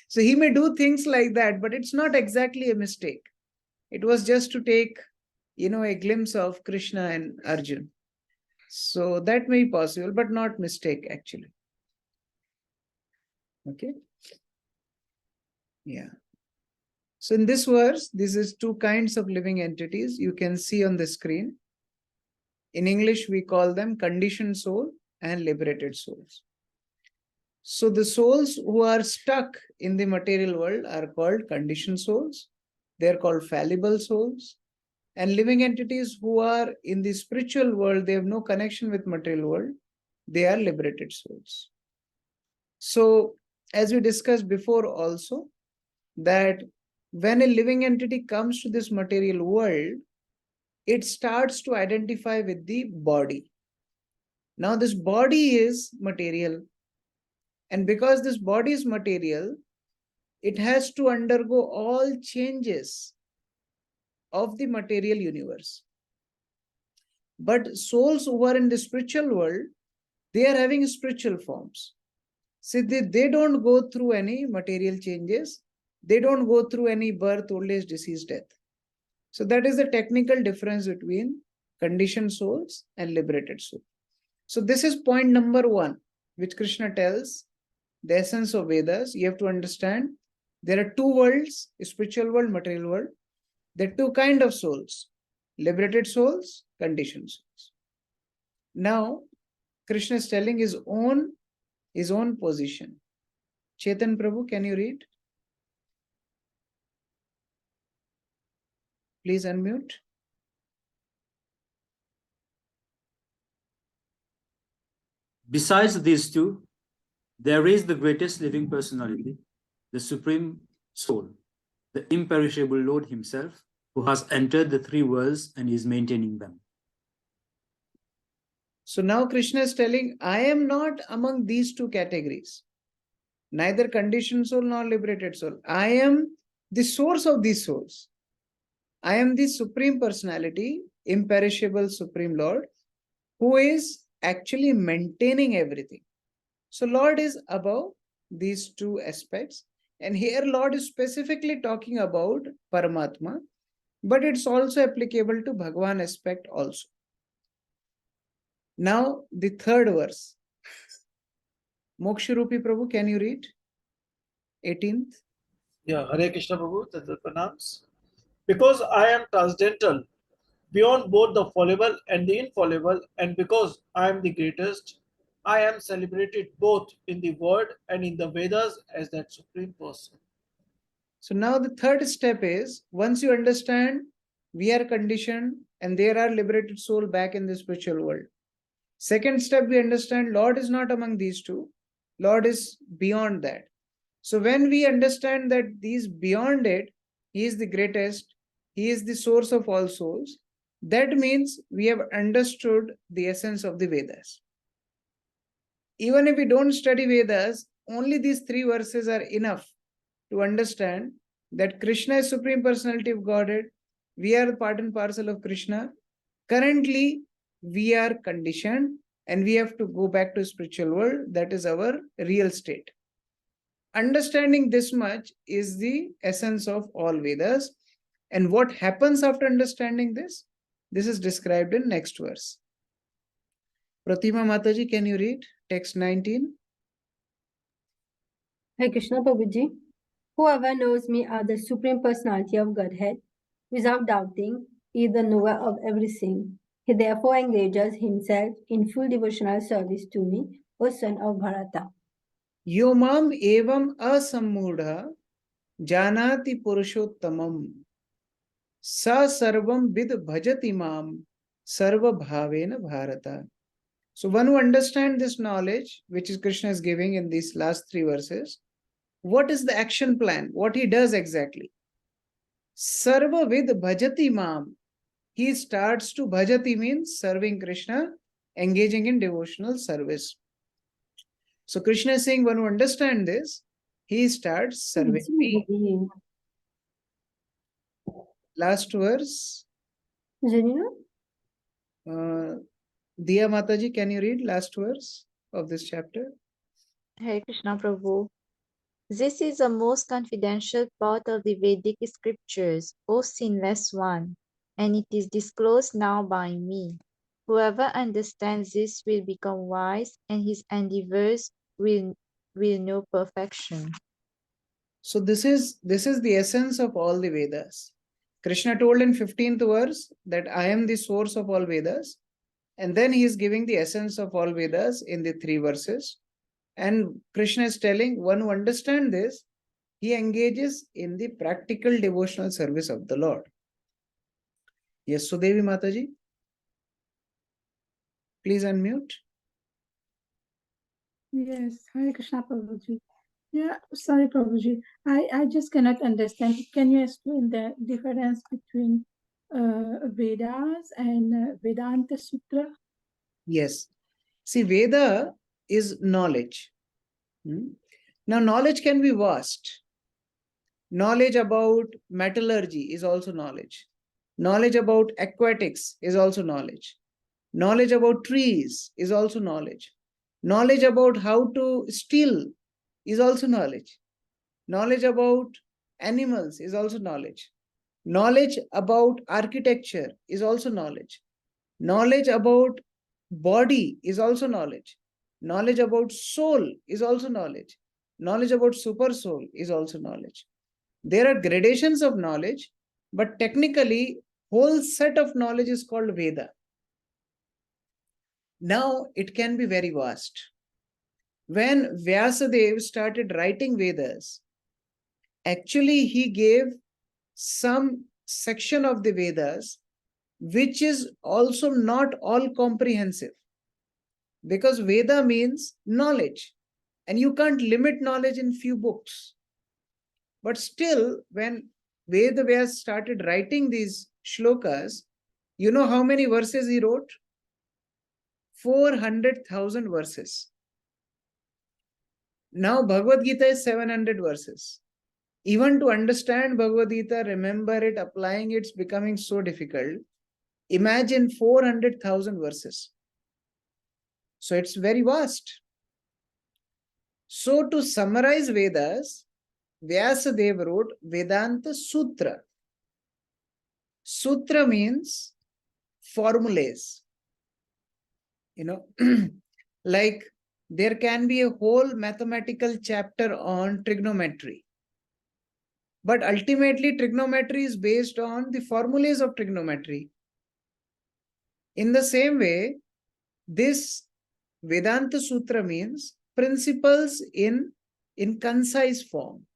So he may do things like that, but it's not exactly a mistake. It was just to take, a glimpse of Krishna and Arjun. So that may be possible, but not mistake actually. Okay. Yeah. So in this verse, this is two kinds of living entities you can see on the screen. In English, we call them conditioned soul and liberated souls. So the souls who are stuck in the material world are called conditioned souls. They are called fallible souls. And living entities who are in the spiritual world, they have no connection with material world. They are liberated souls. So as we discussed before also, that when a living entity comes to this material world, it starts to identify with the body. Now this body is material. And because this body is material, it has to undergo all changes of the material universe. But souls who are in the spiritual world, they are having spiritual forms. See, they don't go through any material changes. They don't go through any birth, old age, disease, death. So that is the technical difference between conditioned souls and liberated souls. So this is point number one, which Krishna tells the essence of Vedas. You have to understand there are two worlds, spiritual world, material world. There are two kinds of souls, liberated souls, conditioned souls. Now, Krishna is telling his own position. Chetan Prabhu, can you read? Please unmute. Besides these two, there is the greatest living personality, the Supreme Soul, the imperishable Lord himself, who has entered the three worlds and is maintaining them. So now Krishna is telling, I am not among these two categories, neither conditioned soul nor liberated soul. I am the source of these souls. I am the Supreme Personality, imperishable Supreme Lord, who is actually maintaining everything. So Lord is above these two aspects, And here Lord is specifically talking about Paramatma, but it's also applicable to Bhagwan aspect also. Now the third verse. Moksharupi Prabhu, can you read? 18th. Yeah, Hare Krishna Prabhu, that's the pronounce. Because I am transcendental, beyond both the fallible and the infallible, and because I am the greatest, I am celebrated both in the word and in the Vedas as that supreme person. So now the third step is, once you understand we are conditioned and there are liberated soul back in the spiritual world. Second step, we understand Lord is not among these two. Lord is beyond that. So when we understand that He is beyond it, He is the greatest, He is the source of all souls, that means we have understood the essence of the Vedas. Even if we don't study Vedas, only these 3 verses are enough to understand that Krishna is Supreme Personality of Godhead. We are part and parcel of Krishna. Currently, we are conditioned and we have to go back to spiritual world. That is our real state. Understanding this much is the essence of all Vedas. And what happens after understanding this? This is described in next verse. Pratima Mataji, can you read text 19? Hare Krishna Prabhuji. Whoever knows me as the Supreme Personality of Godhead, without doubting, is the knower of everything. He therefore engages himself in full devotional service to me, O son of Bharata. Yomam evam asammudha janati purushottamam sa sarvam vid bhajati mam sarva bhavena bharata. So one who understands this knowledge, which is Krishna is giving in these last 3 verses, what is the action plan? What he does exactly? Sarva vid bhajati mam. He starts to, bhajati means serving Krishna, engaging in devotional service. So Krishna is saying, one who understands this, he starts serving me. Last verse. Diya Mataji, can you read last verse of this chapter? Hare Krishna Prabhu. This is the most confidential part of the Vedic scriptures, O sinless one, and it is disclosed now by me. Whoever understands this will become wise, and his endeavors will know perfection. So this is the essence of all the Vedas. Krishna told in 15th verse that I am the source of all Vedas. And then he is giving the essence of all Vedas in the 3 verses. And Krishna is telling, one who understands this, he engages in the practical devotional service of the Lord. Yes, Sudevi Mataji. Please unmute. Yes, Hare Krishna Prabhuji. Yeah, sorry Prabhuji. I just cannot understand. Can you explain the difference between Vedas and Vedanta Sutra? Yes. See, Veda is knowledge. Now, knowledge can be vast. Knowledge about metallurgy is also knowledge. Knowledge about aquatics is also knowledge. Knowledge about trees is also knowledge. Knowledge about how to steal is also knowledge. Knowledge about animals is also knowledge. Knowledge about architecture is also knowledge. Knowledge about body is also knowledge. Knowledge about soul is also knowledge. Knowledge about super soul is also knowledge. There are gradations of knowledge, but technically, whole set of knowledge is called Veda. Now, it can be very vast. When Vyasadeva started writing Vedas, actually he gave some section of the Vedas which is also not all comprehensive. Because Veda means knowledge, and you can't limit knowledge in few books. But still, when Vedavyas started writing these shlokas, you know how many verses he wrote? 400,000 verses. Now Bhagavad Gita is 700 verses. Even to understand Bhagavad Gita, remember it, applying it's becoming so difficult. Imagine 400,000 verses. So it's very vast. So to summarize Vedas, Vyasadeva wrote Vedanta Sutra. Sutra means formulas. You know, like there can be a whole mathematical chapter on trigonometry. But ultimately, trigonometry is based on the formulas of trigonometry. In the same way, this Vedanta Sutra means principles in concise form.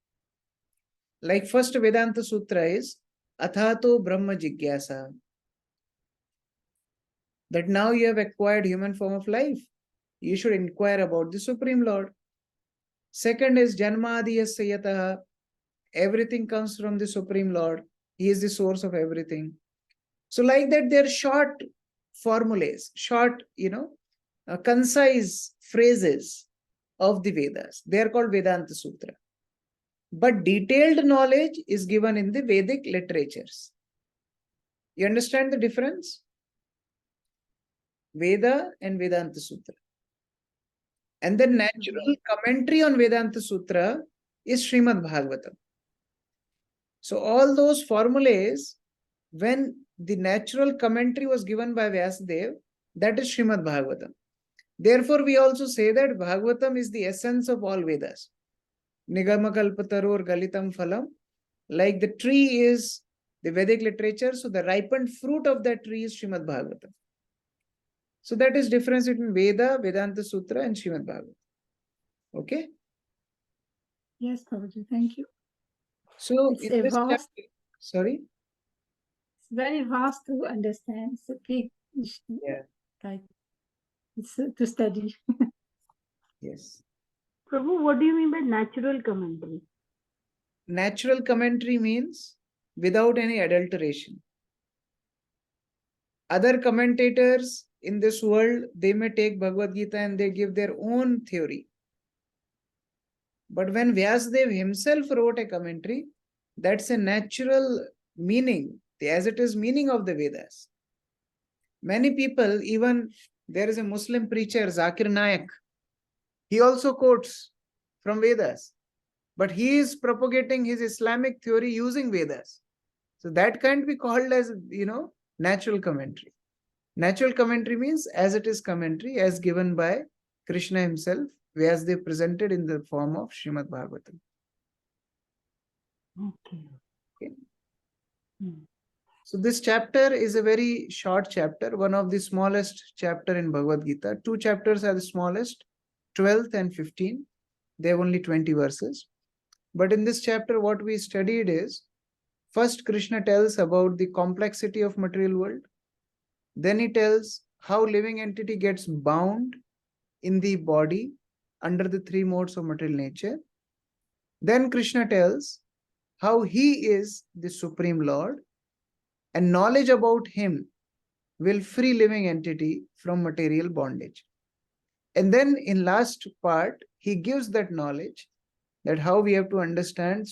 Like first Vedanta Sutra is Athato Brahma Jigyasa. That now you have acquired human form of life. You should inquire about the Supreme Lord. Second is Janmadiyasya Yataha. Everything comes from the Supreme Lord. He is the source of everything. So like that, there are short formulas, short, concise phrases of the Vedas. They are called Vedanta Sutra. But detailed knowledge is given in the Vedic literatures. You understand the difference? Veda and Vedanta Sutra. And the natural commentary on Vedanta Sutra is Srimad Bhagavatam. So all those formulas, when the natural commentary was given by Vyasadeva, that is Srimad Bhagavatam. Therefore, we also say that Bhagavatam is the essence of all Vedas. Nigama kalpatarur galitam phalam. Like the tree is the Vedic literature, so the ripened fruit of that tree is Srimad Bhagavatam. So that is difference between Veda, Vedanta Sutra and Srimad Bhagavatam. Okay? Yes, Prabhuji, thank you. So It's in a this vast, chapter, sorry? it's very vast to understand. It's a big, Yeah. like, it's to study. Yes. Prabhu, what do you mean by natural commentary? Natural commentary means without any adulteration. Other commentators in this world, they may take Bhagavad Gita and they give their own theory. But when Vyasadeva himself wrote a commentary, that's a natural meaning, as it is meaning of the Vedas. Many people, even there is a Muslim preacher, Zakir Naik, he also quotes from Vedas, but he is propagating his Islamic theory using Vedas. So that can't be called as, natural commentary. Natural commentary means as it is commentary, as given by Krishna himself, as they presented in the form of Srimad Bhagavatam. Okay. So this chapter is a very short chapter, one of the smallest chapter in Bhagavad Gita. Two chapters are the smallest, 12th and 15th. They have only 20 verses. But in this chapter, what we studied is, first Krishna tells about the complexity of material world. Then he tells how living entity gets bound in the body under the three modes of material nature. Then Krishna tells how he is the Supreme Lord, and knowledge about him will free living entity from material bondage. And then in last part, he gives that knowledge, that how we have to understand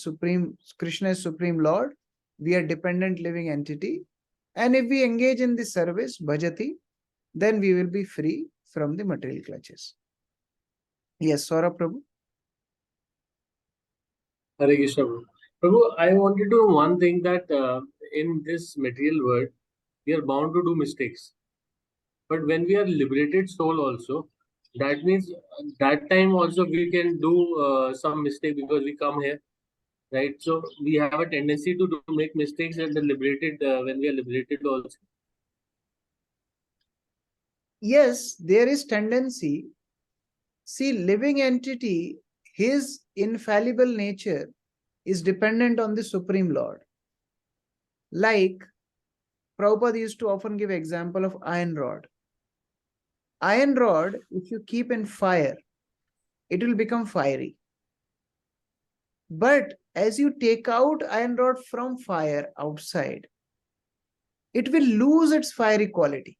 Krishna is Supreme Lord, we are dependent living entity, and if we engage in the service, bhajati, then we will be free from the material clutches. Yes, Saurabh Prabhu. Hare Krishna, Prabhu. Prabhu, I wanted to know one thing, that in this material world, we are bound to do mistakes. But when we are liberated soul also, that means that time also we can do some mistake because we come here, right? So we have a tendency to make mistakes at the liberated, when we are liberated also. Yes, there is tendency. See, living entity, his infallible nature is dependent on the Supreme Lord. Like Prabhupada used to often give example of iron rod. Iron rod, if you keep in fire, it will become fiery. But as you take out iron rod from fire outside, it will lose its fiery quality.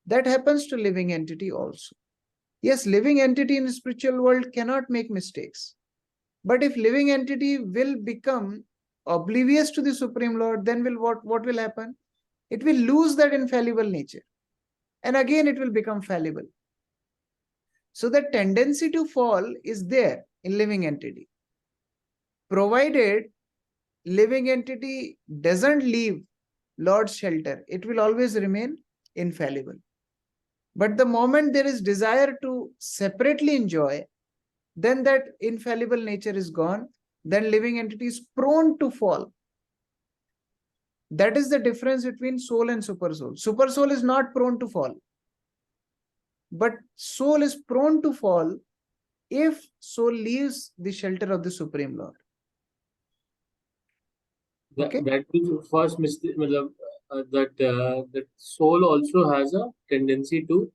That happens to living entity also. Yes, living entity in the spiritual world cannot make mistakes. But if living entity will become oblivious to the Supreme Lord, then what will happen? It will lose that infallible nature. And again, it will become fallible. So the tendency to fall is there in living entity. provided living entity doesn't leave Lord's shelter, it will always remain infallible. But the moment there is desire to separately enjoy, then that infallible nature is gone, then living entity is prone to fall. That is the difference between soul and supersoul. Supersoul is not prone to fall, but soul is prone to fall if soul leaves the shelter of the Supreme Lord. Okay. That means first mistake, that soul also has a tendency to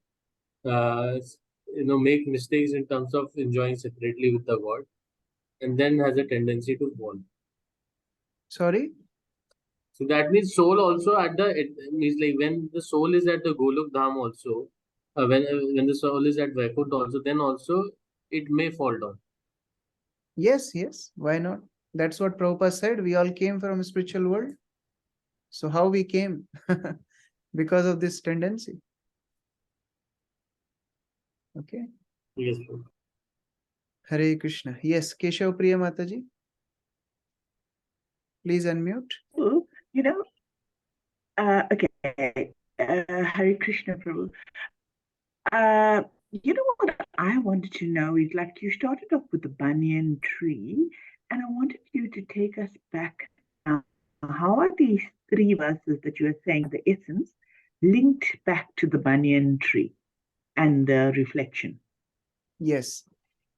make mistakes in terms of enjoying separately with the God, and then has a tendency to fall. Sorry? So that means soul also it means like when the soul is at the Golok Dham also, when the soul is at Vaikuntha also, then also it may fall down. Yes, yes. Why not? That's what Prabhupada said. We all came from a spiritual world. So how we came? Because of this tendency. Okay. Yes. Hare Krishna. Yes, Keshav Priya Mataji. Please unmute. Oh, okay. Hare Krishna, Prabhu. What I wanted to know is, like, you started off with the banyan tree, and I wanted you to take us back. How are these 3 verses that you are saying, the essence, linked back to the banyan tree and the reflection? Yes.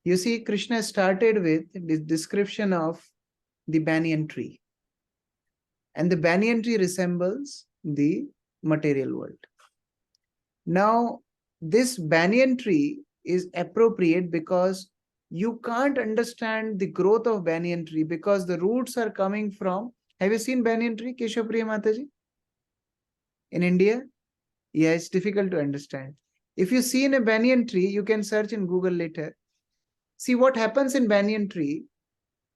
You see, Krishna started with the description of the banyan tree. And the banyan tree resembles the material world. Now, this banyan tree is appropriate because you can't understand the growth of banyan tree because the roots are coming from. Have you seen banyan tree, Keshav Priya Mataji? In India? Yeah, it's difficult to understand. If you see in a banyan tree, you can search in Google later. See what happens in banyan tree.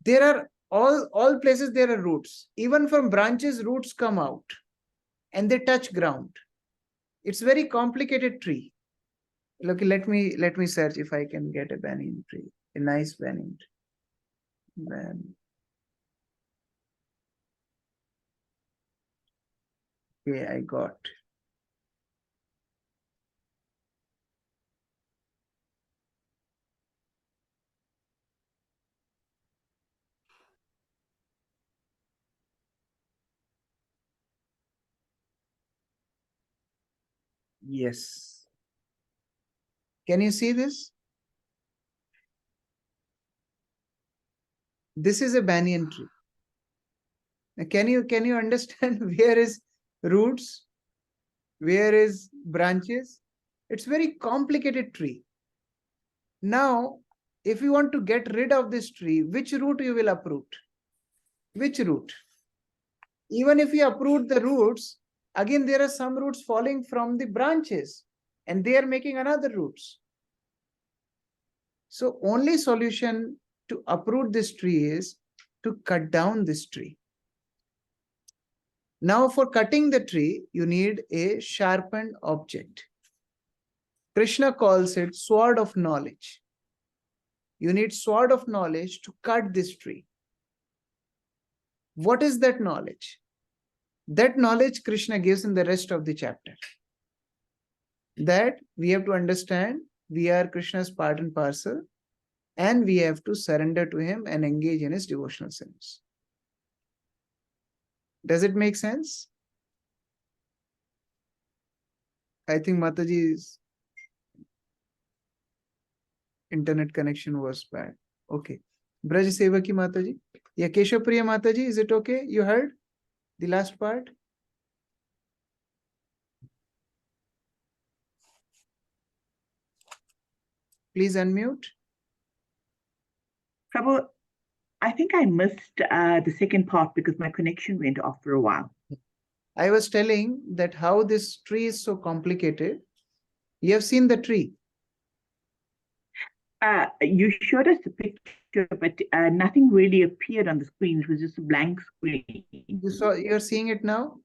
There are all places there are roots. Even from branches, roots come out and they touch ground. It's very complicated tree. Look, let me search if I can get a banyan tree, a nice banyan tree. Okay, I got. Yes. Can you see this? This is a banyan tree. Now, can you understand where is roots? Where is branches? It's very complicated tree. Now, if you want to get rid of this tree, which root you will uproot? Which root? Even if you uproot the roots, again there are some roots falling from the branches and they are making another roots. So only solution to uproot this tree is to cut down this tree. Now for cutting the tree, you need a sharpened object. Krishna calls it sword of knowledge. You need sword of knowledge to cut this tree. What is that knowledge? That knowledge Krishna gives in the rest of the chapter. That we have to understand we are Krishna's part and parcel, and we have to surrender to him and engage in his devotional service. Does it make sense? I think Mataji's internet connection was bad. Okay. Braj Sevaki Mataji. Yeah, Keshav Priya Mataji, is it okay? You heard the last part? Please unmute. Prabhu, I think I missed the second part because my connection went off for a while. I was telling that how this tree is so complicated. You have seen the tree. You showed us the picture, but nothing really appeared on the screen. It was just a blank screen. You're seeing it now?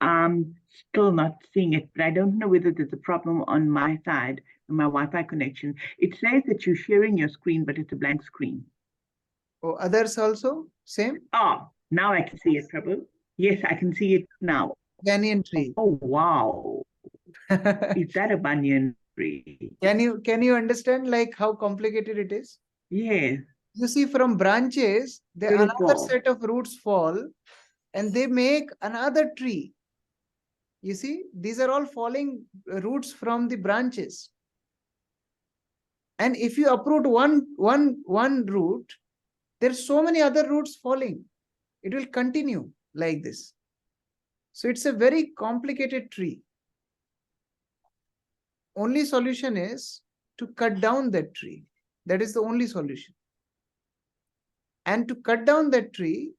I'm still not seeing it, but I don't know whether there's a problem on my side, on my Wi-Fi connection. It says that you're sharing your screen, but it's a blank screen. Oh, others also same? Oh, now I can see it, Prabhu. Yes, I can see it now. Banyan tree. Oh, wow. Is that a banyan tree? Can you understand like how complicated it is? Yes. You see, from branches, there It'll another fall. set of roots fall and they make another tree. You see, these are all falling roots from the branches. And if you uproot one root, there's so many other roots falling. It will continue like this. So it's a very complicated tree. Only solution is to cut down that tree. That is the only solution. And to cut down that tree,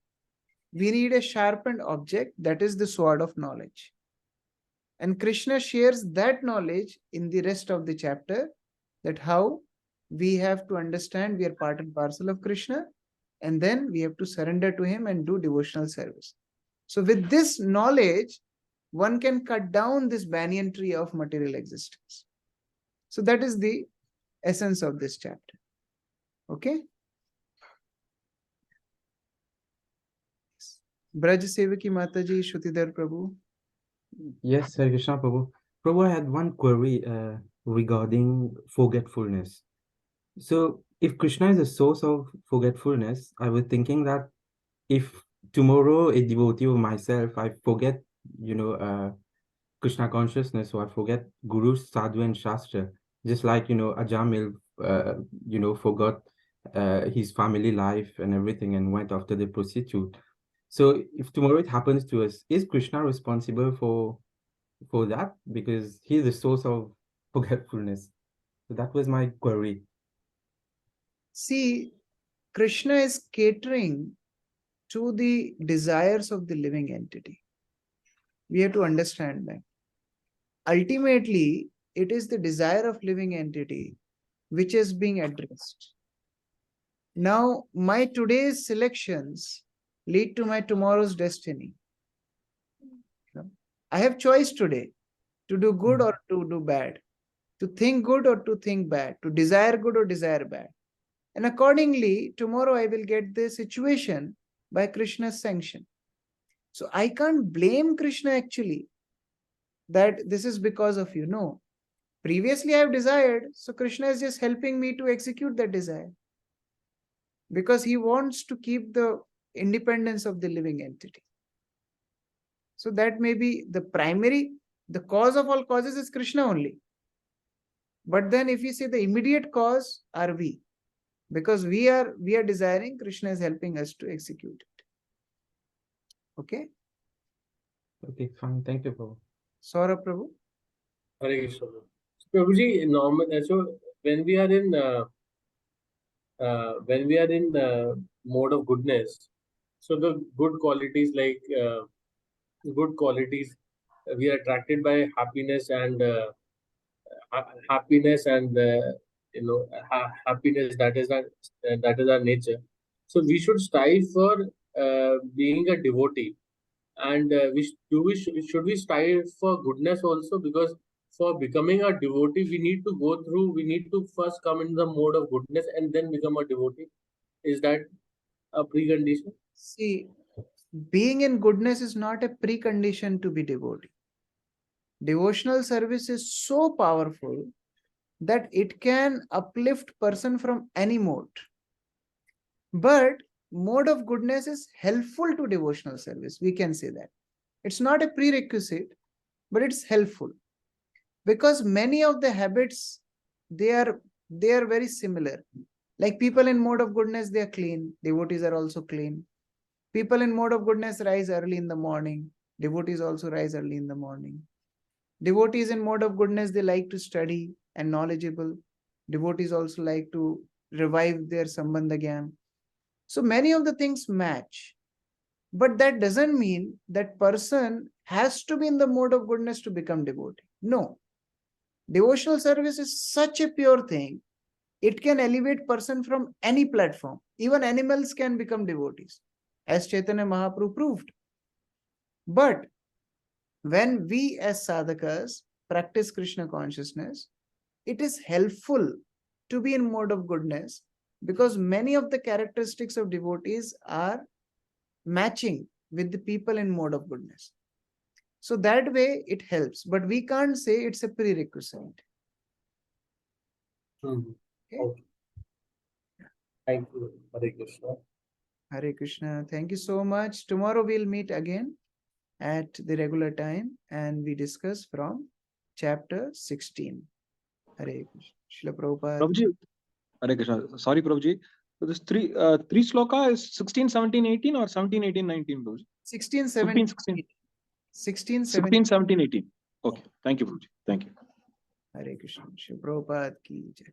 we need a sharpened object, that is the sword of knowledge. And Krishna shares that knowledge in the rest of the chapter, that how we have to understand we are part and parcel of Krishna, and then we have to surrender to him and do devotional service. So with this knowledge, one can cut down this banyan tree of material existence. So that is the essence of this chapter. Okay? Braj Sevaki Mataji, Shrutidhar Prabhu. Yes, Hare Krishna Prabhu. Prabhu, I had one query regarding forgetfulness. So, if Krishna is the source of forgetfulness, I was thinking that if tomorrow a devotee of myself, I forget, Krishna consciousness, or I forget Guru, Sadhu, and Shastra, just like, Ajamil, forgot his family life and everything and went after the prostitute. So if tomorrow it happens to us, is Krishna responsible for that? Because he's the source of forgetfulness. So that was my query. See, Krishna is catering to the desires of the living entity. We have to understand that. Ultimately, it is the desire of living entity which is being addressed. Now, my today's selections lead to my tomorrow's destiny. I have choice today to do good or to do bad, to think good or to think bad, to desire good or desire bad. And accordingly, tomorrow I will get the situation by Krishna's sanction. So I can't blame Krishna actually that this is because of you. No. Previously I have desired, so Krishna is just helping me to execute that desire. Because he wants to keep the independence of the living entity. So that may be the primary, the cause of all causes is Krishna only. But then if you say the immediate cause are we, because we are desiring, Krishna is helping us to execute it. Okay? Okay, fine. Thank you, Prabhu. Saurabh Prabhu. Hare Krishna. Prabhuji, normal. So when we are in mode of goodness, so the good qualities we are attracted by happiness and happiness that is our nature. So we should strive for being a devotee, and should we strive for goodness also, because for becoming a devotee we need to first come in the mode of goodness and then become a devotee. Is that a precondition? See, being in goodness is not a precondition to be devotee. Devotional service is so powerful that it can uplift person from any mode. But mode of goodness is helpful to devotional service. We can say that. It's not a prerequisite, but it's helpful. Because many of the habits, they are very similar. Like people in mode of goodness, they are clean. Devotees are also clean. People in mode of goodness rise early in the morning. Devotees also rise early in the morning. Devotees in mode of goodness, they like to study and knowledgeable. Devotees also like to revive their Sambandha Gyan. So many of the things match. But that doesn't mean that person has to be in the mode of goodness to become devotee. No. Devotional service is such a pure thing. It can elevate person from any platform. Even animals can become devotees, as Chaitanya Mahaprabhu proved. But when we as sadhakas practice Krishna consciousness, it is helpful to be in mode of goodness, because many of the characteristics of devotees are matching with the people in mode of goodness. So that way it helps, but we can't say it's a prerequisite. Okay. Thank you. Hare Krishna. Hare Krishna. Thank you so much. Tomorrow we'll meet again at the regular time and we discuss from chapter 16. Hare Krishna. Srila Prabhupada. Prabhuji, Hare Krishna. Sorry, Prabhuji. So this three sloka is 16, 17, 18 or 17, 18, 19, Prabhuji? 16, 17, 17, 16, 16, 17, 18. Okay. Thank you, Prabhuji. Thank you. Hare Krishna. Srila Prabhupada ki jai.